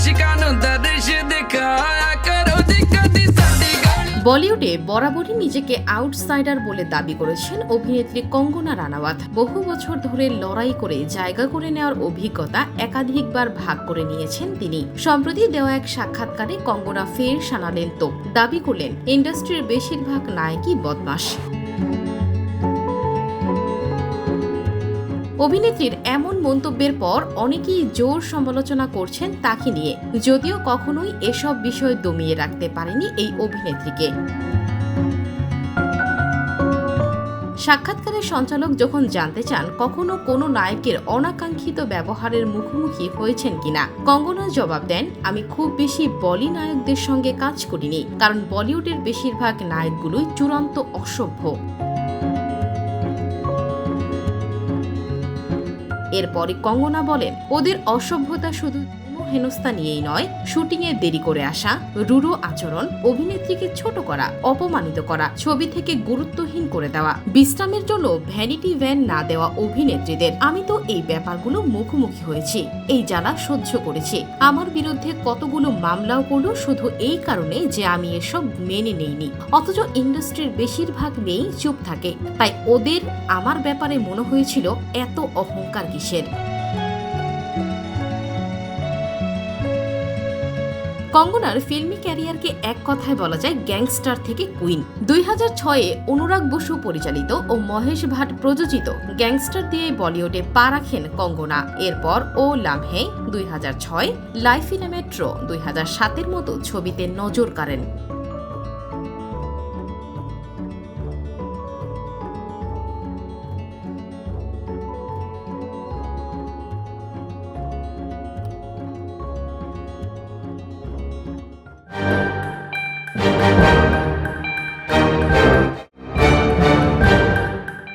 आशिकानों दा देश दिखाया करो जी कदी साडी गल। বলিউডে বরাবরই নিজেকে আউটসাইডার বলে দাবি করেছেন অভিনেত্রী কঙ্গনা রানাওয়াত। বহু বছর ধরে লড়াই করে জায়গা করে নেওয়ার অভিজ্ঞতা একাধিকবার ভাগ করে নিয়েছেন তিনি। সম্প্রতি দেওয়া এক সাক্ষাৎকারে কঙ্গনা ফের শানালেন তোপ, দাবি করলেন ইন্ডাস্ট্রির বেশিরভাগ নায়কই বদমাশ। অভিনেত্রীর এমন মন্তব্যের পর অনেকেই জোর সমালোচনা করছেন তাকে নিয়ে, যদিও কখনোই এসব বিষয় দমিয়ে রাখতে পারেনি এই অভিনেত্রীকে। সাক্ষাৎকারের সঞ্চালক যখন জানতে চান কখনো কোনো নায়কের অনাকাঙ্ক্ষিত ব্যবহারের মুখোমুখি হয়েছেন কিনা, কঙ্গনা জবাব দেন, আমি খুব বেশি বলি নায়কদের সঙ্গে কাজ করিনি, কারণ বলিউডের বেশিরভাগ নায়কগুলোই চূড়ান্ত অসভ্য। এরপরে কঙ্গনা বলেন, ওদের অসভ্যতা শুধু হেনস্থা নিয়েই নয়, শুটিংয়ে দেরি করে আসা, রূঢ় আচরণ, অভিনেত্রীকে ছোট করা, অপমানিত করা, ছবি থেকে গুরুত্বহীন করে দেওয়া, বিশ্রামের জন্য ভ্যানিটি ভ্যান না দেওয়া অভিনেত্রীদের। আমি তো এই ব্যাপারগুলো মুখোমুখি হয়েছি, এই জ্বালা সহ্য করেছি। আমার বিরুদ্ধে কতগুলো মামলাও করলো শুধু এই কারণে যে আমি এসব মেনে নেইনি। অথচ ইন্ডাস্ট্রির বেশিরভাগ মেয়েই চুপ থাকে, তাই ওদের আমার ব্যাপারে মনে হয়েছিল এত অহংকার কিসের। কঙ্গনার ফিল্মি ক্যারিয়ারকে এক কথায় বলা যায় গ্যাংস্টার থেকে কুইন। 2006-এ অনুরাগ বসু পরিচালিত ও মহেশ ভাট প্রযোজিত গ্যাংস্টার দিয়ে বলিউডে পা রাখেন কঙ্গনা। এরপর ও Lamhe 2006, life in a metro 2007-এর মতো ছবিতে নজর কাড়েন।